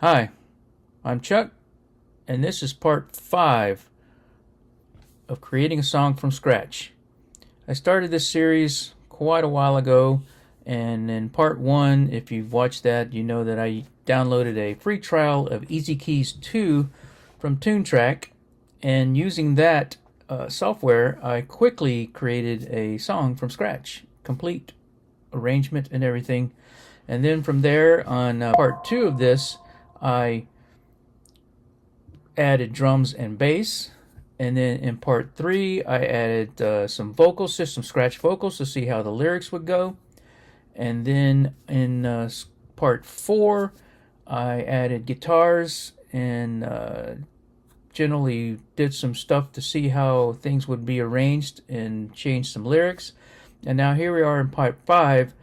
Hi, I'm Chuck, and this is part 5 of creating a song from scratch. I started this series quite a while ago, and in part 1, if you've watched that, you know that I downloaded a free trial of EZKeys 2 from toontrack, and using that software, I quickly created a song from scratch, complete arrangement and everything. And then from there, on part 2 of this, I added drums and bass, and then in part 3 I added some vocals, just some scratch vocals to see how the lyrics would go. And then in part 4 I added guitars and generally did some stuff to see how things would be arranged and changed some lyrics. And now here we are in part 5,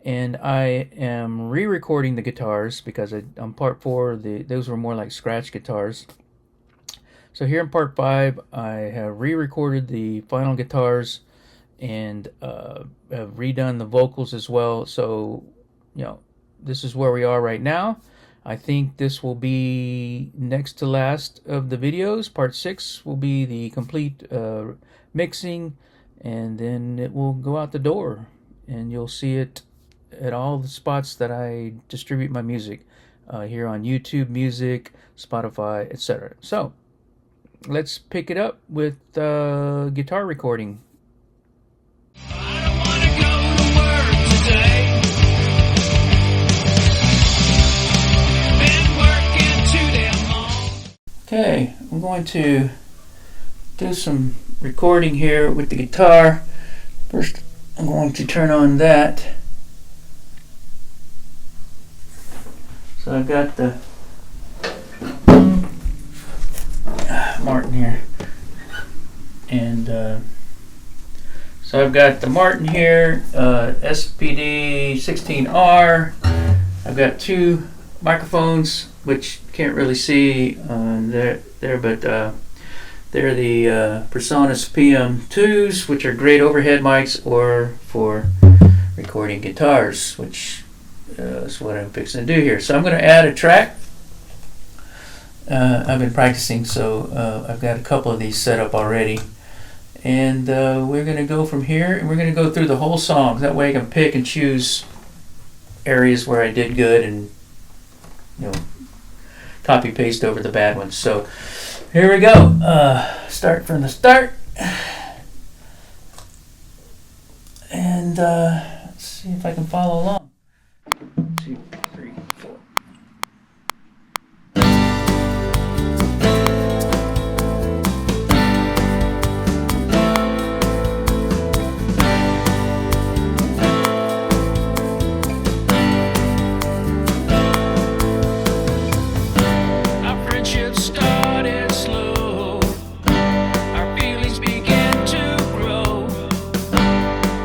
and I am re-recording the guitars because on part 4 those were more like scratch guitars. So here in part 5 I have re-recorded the final guitars and have redone the vocals as well. So this is where we are right now. I think this will be next to last of the videos. Part 6 will be the complete mixing, and then it will go out the door and you'll see it at all the spots that I distribute my music, here on YouTube Music, Spotify, etc. So let's pick it up with guitar recording. I don't wanna go to work today. Been working too damn long. Okay, I'm going to do some recording here with the guitar. First, I'm going to turn on that. So I've got the Martin here, and so I've got the Martin here, SPD 16R. I've got 2 microphones, which can't really see there, but they're the Presonus PM2s, which are great overhead mics or for recording guitars, which is what I'm fixing to do here. So I'm going to add a track. I've been practicing, so I've got a couple of these set up already. And we're going to go from here, and we're going to go through the whole song. That way I can pick and choose areas where I did good and copy paste over the bad ones. So here we go. Start from the start. And let's see if I can follow along. 1, 2, 3, 4. Our friendship started slow. Our feelings began to grow.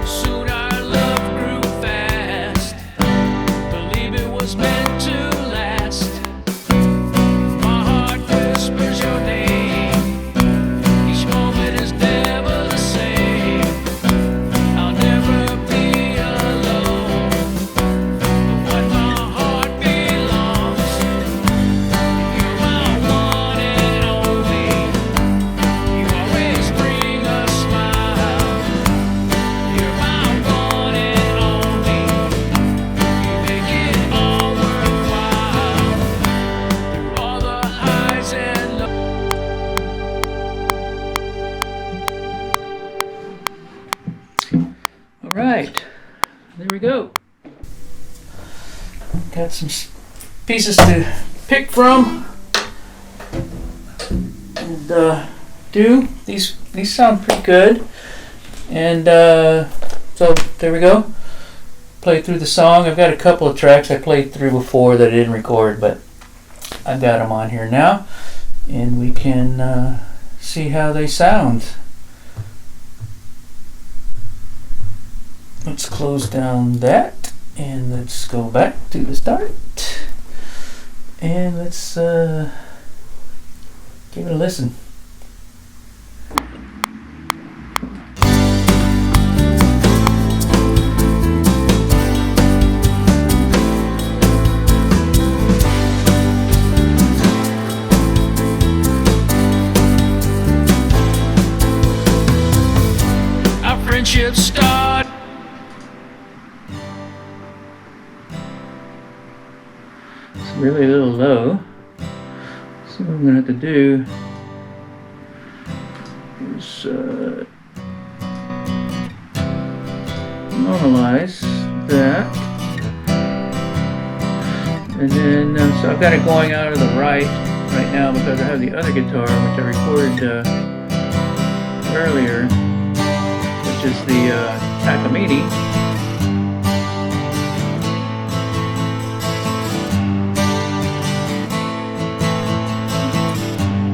Soon our love grew fast. Believe it was meant to last. My heart whispers your name. Each moment is never the same. I'll never be alone. But my heart belongs. You're my one and only. You always bring a smile. You're my one and only. You make it all worthwhile. Through all the highs and lows. All right, there we go. Got some pieces to pick from and do. These sound pretty good. And so there we go. Play through the song. I've got a couple of tracks I played through before that I didn't record, but I've got them on here now, and we can see how they sound. Let's close down that, and let's go back to the start, and let's give it a listen. shit start. It's really a little low. So what I'm gonna have to do is normalize that, and then so I've got it going out of the right now because I have the other guitar which I recorded earlier, which is the Takamine.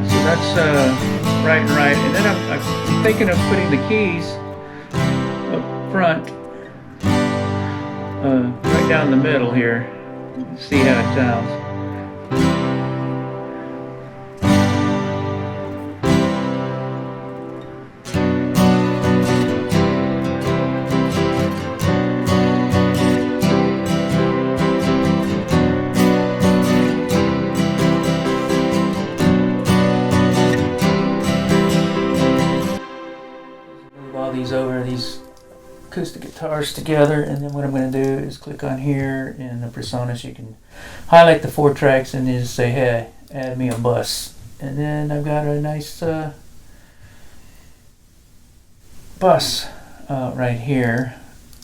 So that's right and right, and then I'm thinking of putting the keys up front, right down the middle here. See how it sounds. Move all these over these acoustic guitars together, and then what I'm going to do is click on here in the presonus. You can highlight the 4 tracks and then just say, hey, add me a bus, and then I've got a nice bus right here,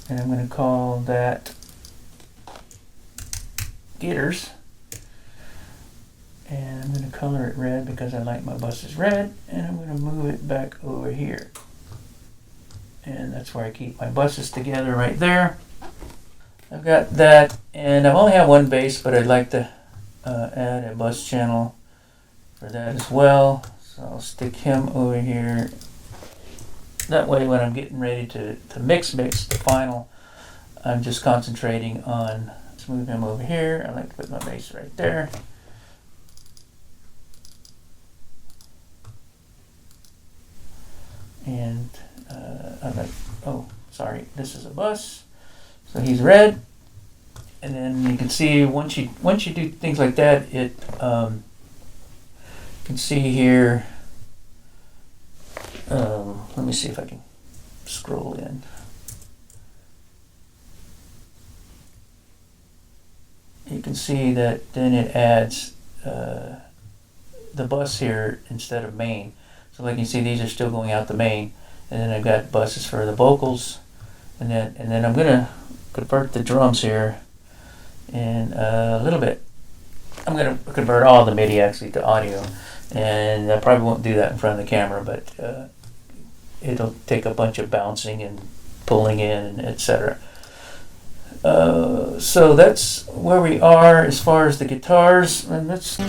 and I'm going to call that Gitters, and I'm going to color it red because I like my buses red, and I'm going to move it back over here. And that's where I keep my buses together right there. I've got that, and I've only have one bass, but I'd like to add a bus channel for that as well. So I'll stick him over here. That way when I'm getting ready to mix the final, I'm just concentrating on, let's move him over here. I like to put my bass right there. And oh, sorry, this is a bus, so he's red, and then you can see once you do things like that, it you can see here. Let me see if I can scroll in. You can see that then it adds the bus here instead of main. So like you see, these are still going out the main. And then I've got buses for the vocals, and then I'm gonna convert the drums here in a little bit. I'm gonna convert all the MIDI actually to audio, and I probably won't do that in front of the camera, but it'll take a bunch of bouncing and pulling in, and etc. So that's where we are as far as the guitars, and let's.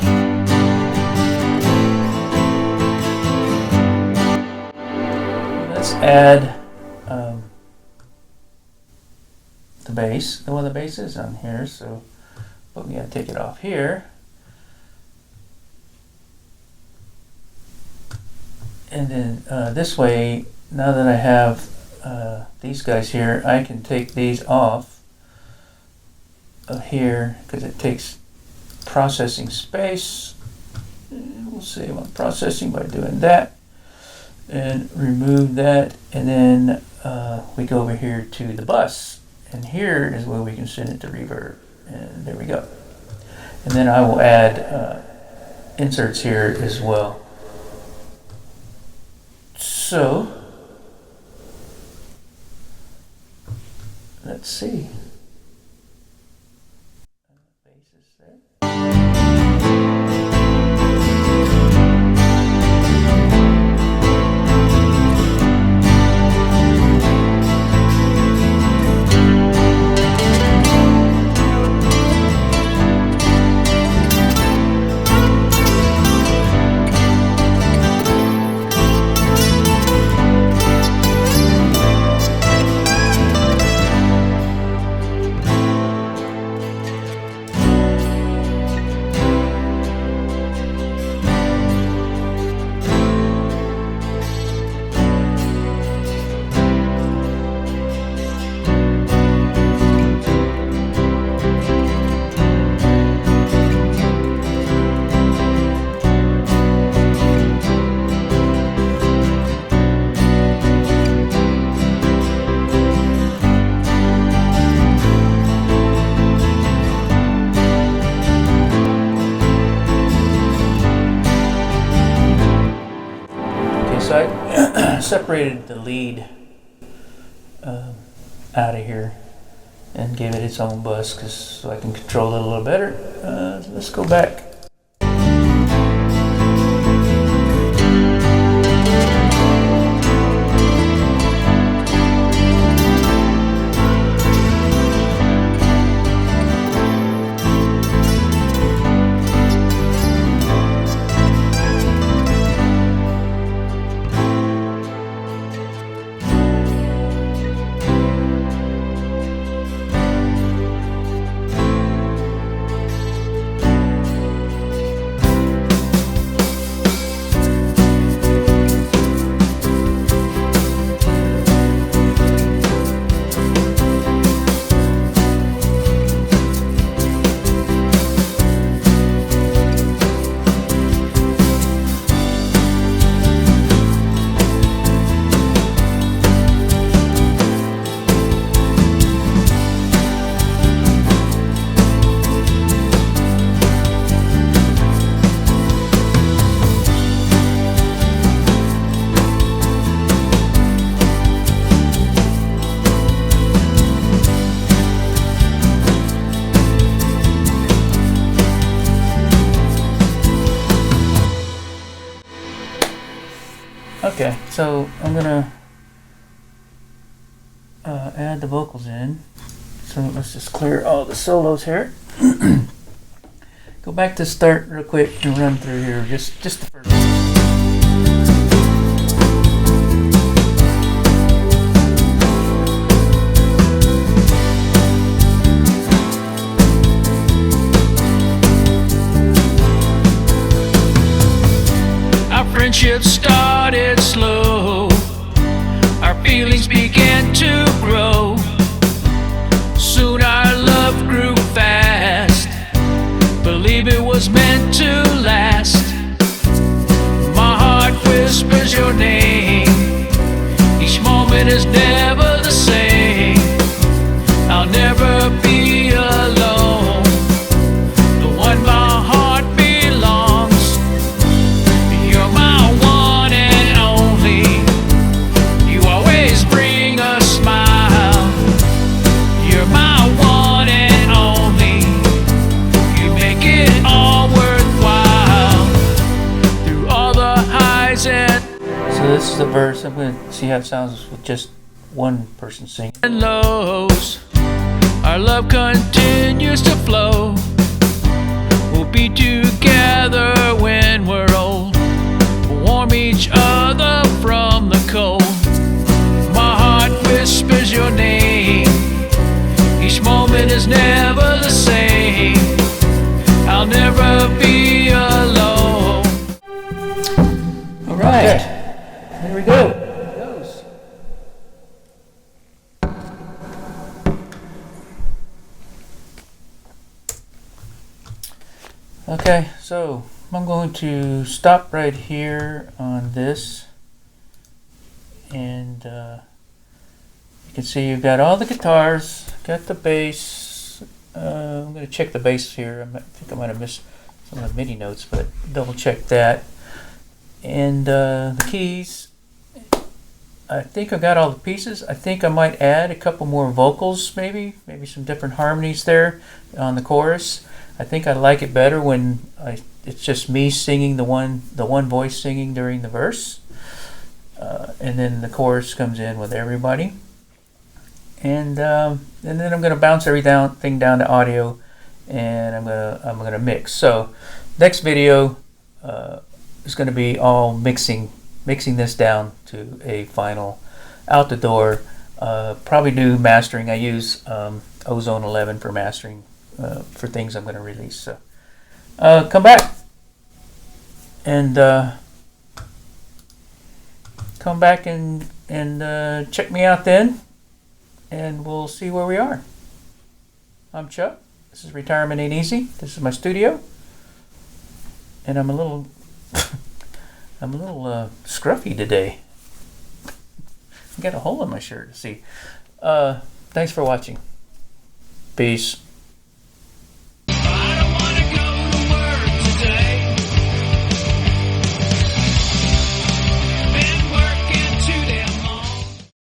Add the bass. The one the bass is on here, so but we gotta take it off here, and then this way, now that I have these guys here, I can take these off of here because it takes processing space. And we'll save on processing by doing that. And remove that, and then we go over here to the bus, and here is where we can send it to reverb, and there we go. And then I will add inserts here as well. So let's see. separated the lead out of here and gave it its own bus so I can control it a little better. Let's go back. Okay, so I'm gonna add the vocals in. So let's just clear all the solos here. Go back to start real quick and run through here just the first. Friendship started slow, our feelings began to grow. Soon our love grew fast, believe it was meant to last. My heart whispers your name, each moment is never the same. I'll never be alone, the one my heart belongs. You're my one and only, you always bring a smile. You're my one and only, you make it all worthwhile. Through all the highs and So this is the verse. I'm going to see how it sounds with just one person singing. lows, our love continues to flow. We'll be together when we're old, we'll warm each other from the cold. My heart whispers your name, each moment is never the same. I'll never be alone. All right, there we go. There it goes. Okay, so I'm going to stop right here on this, and you can see you've got all the guitars, got the bass. I'm going to check the bass here. I think I might have missed some of the MIDI notes, but double check that. And the keys, I think I got all the pieces. I think I might add a couple more vocals, maybe some different harmonies there on the chorus. I think I like it better when it's just me singing, the one voice singing during the verse, and then the chorus comes in with everybody. And then I'm gonna bounce everything down to audio, and I'm gonna mix. So next video is gonna be all mixing this down to a final out the door. Probably do mastering. I use Ozone 11 for mastering for things I'm gonna release. So come back and check me out then. And we'll see where we are. I'm Chuck. This is Retirement Ain't Easy. This is my studio, and I'm a little, scruffy today. I got a hole in my shirt. See. Thanks for watching. Peace.